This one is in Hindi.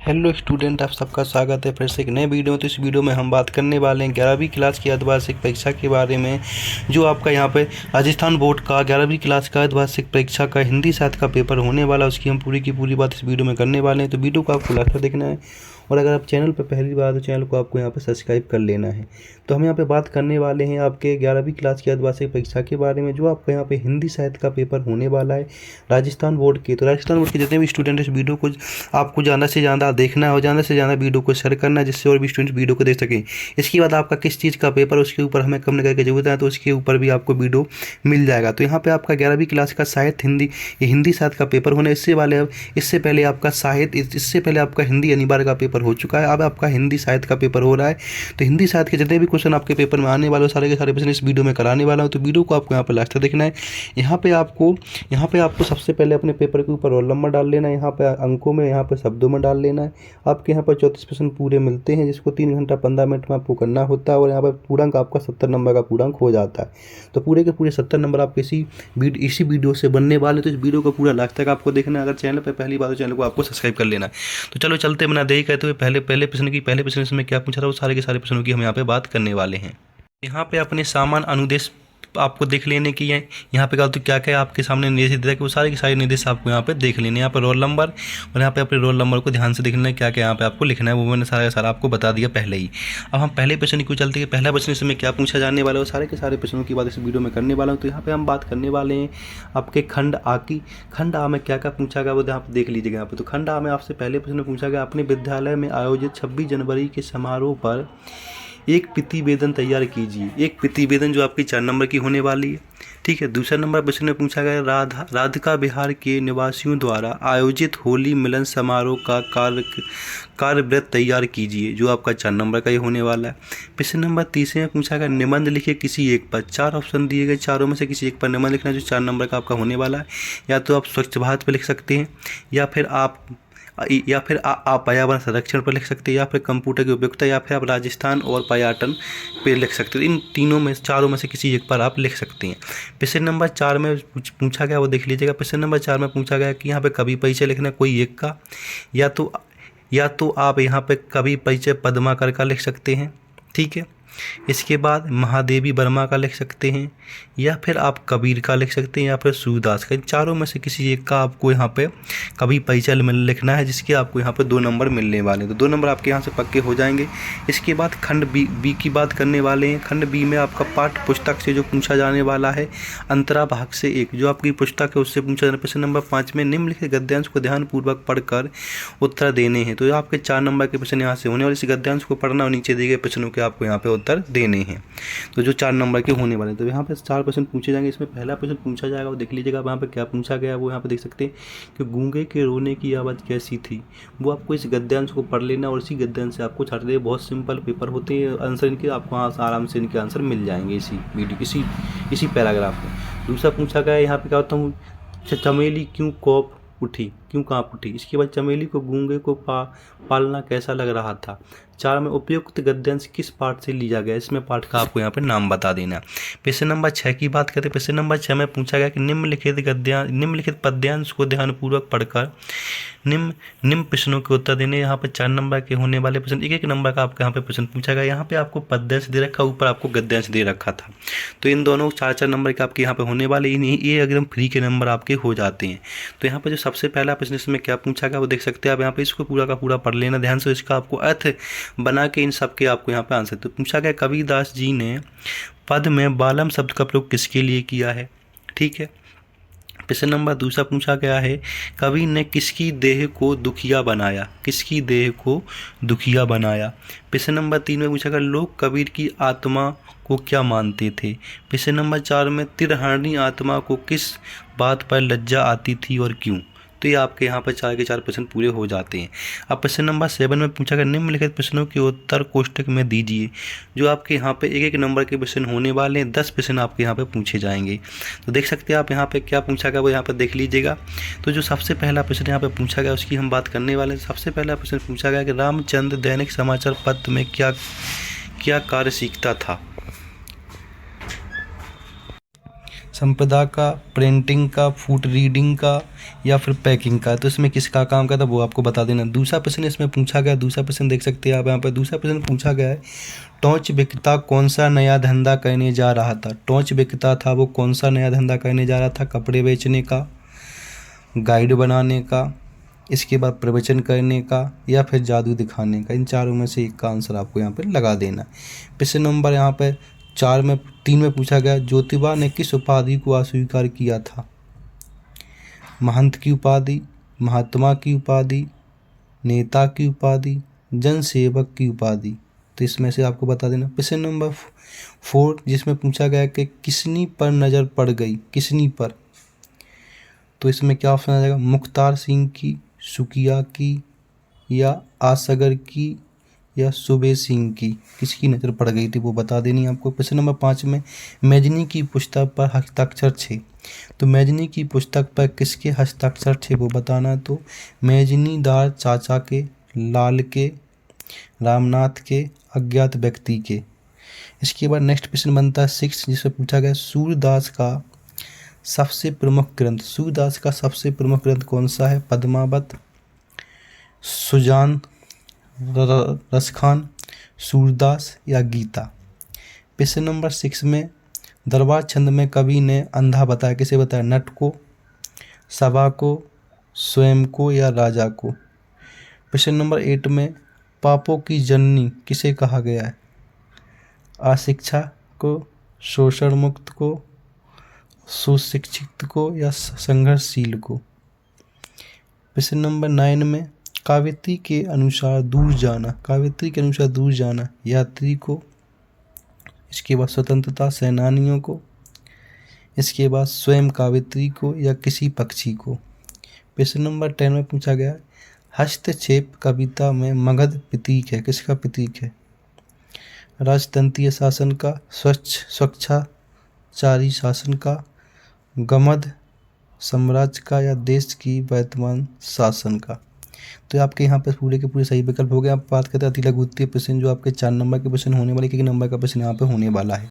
हेलो स्टूडेंट, आप सबका स्वागत है फिर से एक नए वीडियो में। तो इस वीडियो में हम बात करने वाले हैं 11वीं क्लास की अर्धवार्षिक परीक्षा के बारे में। जो आपका यहाँ पे राजस्थान बोर्ड का 11वीं क्लास का अर्धवार्षिक परीक्षा का हिंदी साहित्य का पेपर होने वाला है, उसकी हम पूरी की पूरी बात इस वीडियो में करने वाले हैं। तो वीडियो को आपको लास्ट तक देखना है, और अगर आप चैनल पर पहली बार तो चैनल को आपको यहाँ पर सब्सक्राइब कर लेना है। तो हम यहाँ पे बात करने वाले हैं आपके 11वीं क्लास की अर्धवार्षिक परीक्षा के बारे में, जो आपका यहाँ पे हिंदी साहित्य का पेपर होने वाला है राजस्थान बोर्ड के। तो राजस्थान बोर्ड के जितने भी स्टूडेंट इस वीडियो को आपको ज़्यादा से ज़्यादा देखना है और ज़्यादा से ज़्यादा वीडियो को शेयर करना है, जिससे और भी स्टूडेंट वीडियो को देख सकें। इसके बाद आपका किस चीज़ का पेपर उसके ऊपर हमें कमेंट करके जरूरत है, तो उसके ऊपर भी आपको वीडियो मिल जाएगा। तो यहाँ पे आपका 11वीं क्लास का साहित्य हिंदी साहित्य का पेपर होना है। इससे पहले आपका हिंदी अनिवार्य का पेपर हो चुका है, अब आपका हिंदी साहित्य का पेपर हो रहा है। तो हिंदी साहित्य के जितने भी क्वेश्चन आपके पेपर में आने वाले सारे के सारे क्वेश्चन इस वीडियो में कराने वाला हूँ। तो वीडियो को आपको यहाँ पर लास्ट तक देखना है। यहाँ पे आपको सबसे पहले अपने पेपर के ऊपर रोल नंबर डाल लेना है, यहाँ पे अंकों में, यहाँ पे शब्दों में डाल लेना है। आपके यहाँ पर 34% पूरे मिलते हैं, जिसको 3 घंटा 15 मिनट में आपको करना होता है, और यहाँ पर पूर्णांक आपका 70 नंबर का पूर्णांक हो जाता है। तो पूरे के पूरे 70 नंबर आपके इसी वीडियो से बनने वाले। तो इस वीडियो को पूरा लास्ट तक आपको देखना है। अगर चैनल पर पहली बार तो चैनल को आपको सब्सक्राइब कर लेना है। तो चलो चलते बिना देरी कहते हुए पहले प्रश्न इसमें क्या पूछा था, वो सारे के सारे प्रश्नों की हम यहाँ पे बात करने वाले हैं। यहाँ पे अपने सामान्य अनुदेश आपको देख लेने की है। यहाँ पे तो क्या क्या आपके सामने निर्देश दिया कि वो सारे के सारे निर्देश आपको यहाँ पे देख लेने। यहाँ पे रोल नंबर, और यहाँ पे अपने रोल नंबर को ध्यान से देखना है, क्या क्या यहाँ पे आपको लिखना है, वो मैंने सारा का सारा आपको बता दिया पहले ही। अब हम पहले प्रश्न की चलते हैं। पहला प्रश्न इसमें क्या पूछा जाने वाला है, वो सारे के सारे प्रश्नों की बात इस वीडियो में करने वाला हूँ। तो यहाँ पे हम बात करने वाले हैं आपके खंड आ में क्या क्या पूछा गया, वो यहाँ पे देख लीजिएगा। यहाँ पे तो खंड आ में आपसे पहले प्रश्न पूछा गया, अपने विद्यालय में आयोजित 26 जनवरी के समारोह पर एक प्रतिवेदन तैयार कीजिए। एक प्रतिवेदन जो आपकी 4 नंबर की होने वाली है, ठीक है। दूसरा नंबर प्रश्न में पूछा गया, राधिका बिहार के निवासियों द्वारा आयोजित होली मिलन समारोह का कार्यवृत्त तैयार कीजिए, जो आपका 4 नंबर का ये होने वाला है। प्रश्न नंबर तीसरे में पूछा गया, निबंध लिखिए किसी एक पर। 4 ऑप्शन दिए गए, चारों में से किसी एक पर निबंध लिखना, जो 4 नंबर का आपका होने वाला है। या तो आप स्वच्छ भारत पर लिख सकते हैं, या फिर आप पर्यावरण संरक्षण पर लिख सकते हैं, या फिर कंप्यूटर की उपयोगिता, या फिर आप राजस्थान और पर्यटन पे लिख सकते हो। इन चारों में से किसी एक पर आप लिख सकते हैं। प्रश्न नंबर 4 में पूछा गया, वो देख लीजिएगा। प्रश्न नंबर 4 में पूछा गया कि यहाँ पे कवि परिचय लिखना कोई एक का, या तो आप यहाँ पे कवि परिचय पद्माकर का लिख सकते हैं, ठीक है। इसके बाद महादेवी वर्मा का लिख सकते हैं, या फिर आप कबीर का लिख सकते हैं, या फिर सूरदास का। इन चारों में से किसी एक का आपको यहाँ पे कवि परिचय लिखना है, जिसके आपको यहाँ पे 2 नंबर मिलने वाले हैं। तो 2 नंबर आपके यहाँ से पक्के हो जाएंगे। इसके बाद खंड बी की बात करने वाले हैं। खंड बी में आपका पाठ्य पुस्तक से जो पूछा जाने वाला है, अंतरा भाग से 1 जो आपकी पुस्तक है उससे पूछा जाना। प्रश्न नंबर 5 में निम्नलिखित गद्यांश को ध्यानपूर्वक पढ़कर उत्तर देने हैं। तो आपके 4 नंबर के प्रश्न यहाँ से होने वाले। इस गद्यांश को पढ़ना और नीचे दिए गए प्रश्नों के आपको यहाँ पे उत्तर देने हैं, तो जो 4 नंबर के होने वाले हैं। तो यहाँ पे 4 प्रश्न पूछे जाएंगे। इसमें पहला प्रश्न पूछा जाएगा, वो देख लीजिएगा। यहाँ पे क्या पूछा गया वो यहाँ पे देख सकते हैं कि गूंगे के रोने की आवाज़ कैसी थी। वो आपको इस गद्यांश को पढ़ लेना, और इसी गद्यांश से आपको छाट दे। बहुत सिंपल पेपर होते हैं आंसर इनके, आपको आराम से इनके आंसर मिल जाएंगे इसी पैराग्राफ में। दूसरा पूछा गया, यहाँ पे क्या होता हूँ, चमेली क्यों काँप उठी। इसके बाद चमेली को गूंगे को पालना कैसा लग रहा था। 4 में उपयुक्त गद्यांश किस पाठ से लिया गया, इसमें पाठ का आपको यहाँ पे नाम बता देना। प्रश्न नंबर 6 की बात करें। प्रश्न नंबर 6 में पूछा गया कि निम्नलिखित पद्यांश को ध्यानपूर्वक पढ़कर निम्न प्रश्नों के उत्तर देने। यहाँ पे 4 नंबर के होने वाले प्रश्न, एक नंबर का आपका यहाँ पे प्रश्न पूछा गया। यहाँ पे आपको पद्यांश दे रखा, ऊपर आपको गद्यांश दे रखा था। तो इन दोनों 4 नंबर के आपके यहाँ पे होने वाले, ये एकदम फ्री के नंबर आपके हो जाते हैं। तो यहाँ पे जो सबसे पहला प्रश्न इसमें क्या पूछा गया वो देख सकते हैं आप। यहाँ पे इसको पूरा का पूरा पढ़ लेना ध्यान से, इसका आपको अर्थ बना के इन सब के आपको यहाँ पे आंसर। तो पूछा गया, कबीरदास जी ने पद में बालम शब्द का प्रयोग किसके लिए किया है, ठीक है। प्रश्न नंबर दूसरा पूछा गया है, कवि ने किसकी देह को दुखिया बनाया। प्रश्न नंबर 3 में पूछा गया, लोग कबीर की आत्मा को क्या मानते थे। प्रश्न नंबर 4 में तिरहरणी आत्मा को किस बात पर लज्जा आती थी और क्यों। तो ये आपके यहाँ पर 4 के 4 प्रश्न पूरे हो जाते हैं। अब प्रश्न नंबर 7 में पूछा गया, निम्नलिखित प्रश्नों के उत्तर कोष्टक में दीजिए। जो आपके यहाँ पे एक नंबर के प्रश्न होने वाले हैं, 10 प्रश्न आपके यहाँ पे पूछे जाएंगे। तो देख सकते हैं आप यहाँ पे क्या पूछा गया वो यहाँ पर देख लीजिएगा। तो जो सबसे पहला प्रश्न यहाँ पे पूछा गया उसकी हम बात करने वाले हैं। सबसे पहला प्रश्न पूछा गया कि रामचंद्र दैनिक समाचार पत्र में क्या कार्य सीखता था। संपदा का, प्रिंटिंग का, फूड रीडिंग का या फिर पैकिंग का। तो इसमें किसका काम करता है वो आपको बता देना। दूसरा प्रश्न इसमें पूछा गया, दूसरा प्रश्न देख सकते हैं आप यहाँ पर। दूसरा प्रश्न पूछा गया है, टॉर्च विक्रेता कौन सा नया धंधा करने जा रहा था। टॉर्च विक्रेता था वो कौन सा नया धंधा करने जा रहा था? कपड़े बेचने का, गाइड बनाने का, इसके बाद प्रवचन करने का या फिर जादू दिखाने का। इन चारों में से एक का आंसर आपको यहाँ पर लगा देना। प्रश्न नंबर यहाँ पर 3 में पूछा गया, ज्योतिबा ने किस उपाधि को अस्वीकार किया था? महंत की उपाधि, महात्मा की उपाधि, नेता की उपाधि, जनसेवक की उपाधि। तो इसमें से आपको बता देना। प्रश्न नंबर 4 जिसमें पूछा गया कि किसनी पर नज़र पड़ गई, किसनी पर? तो इसमें क्या ऑप्शन आ जाएगा? मुख्तार सिंह की, सुकिया की या आसगर की या सुबे सिंह की, किसकी नज़र पड़ गई थी वो बता देनी आपको। प्रश्न नंबर 5 में, मैजनी की पुस्तक पर हस्ताक्षर थे। तो मैजनी की पुस्तक पर किसके हस्ताक्षर थे वो बताना। तो मैजनी दार चाचा के, लाल के, रामनाथ के, अज्ञात व्यक्ति के। इसके बाद नेक्स्ट प्रश्न बनता है 6 जिसमें पूछा गया, सूरदास का सबसे प्रमुख ग्रंथ। सूरदास का सबसे प्रमुख ग्रंथ कौन सा है? पद्मावत, सुजान, रसखान, सूरदास या गीता। प्रश्न नंबर 6 में, दरबार छंद में कवि ने अंधा बताया, किसे बताया? नट को, सभा को, स्वयं को या राजा को। प्रश्न नंबर 8 में, पापों की जननी किसे कहा गया है? अशिक्षा को, शोषण मुक्त को, सुशिक्षित को या संघर्षशील को। प्रश्न नंबर 9 में, काव्यत्री के अनुसार दूर जाना, काव्यत्री के अनुसार दूर जाना यात्री को, इसके बाद स्वतंत्रता सेनानियों को, इसके बाद स्वयं काव्यत्री को या किसी पक्षी को। प्रश्न नंबर 10 में पूछा गया, हस्तक्षेप कविता में मगध प्रतीक है, किसका प्रतीक है? राजतंत्रीय शासन का, स्वच्छाचारी शासन का, गमध साम्राज्य का या देश की वर्तमान शासन का। तो आपके यहाँ पे पूरे के पूरे सही विकल्प हो गए। आप बात करते हैं अति लघु उत्तरीय प्रश्न, जो आपके 4 नंबर के प्रश्न होने वाले, कितने नंबर का प्रश्न यहाँ पे होने वाला है।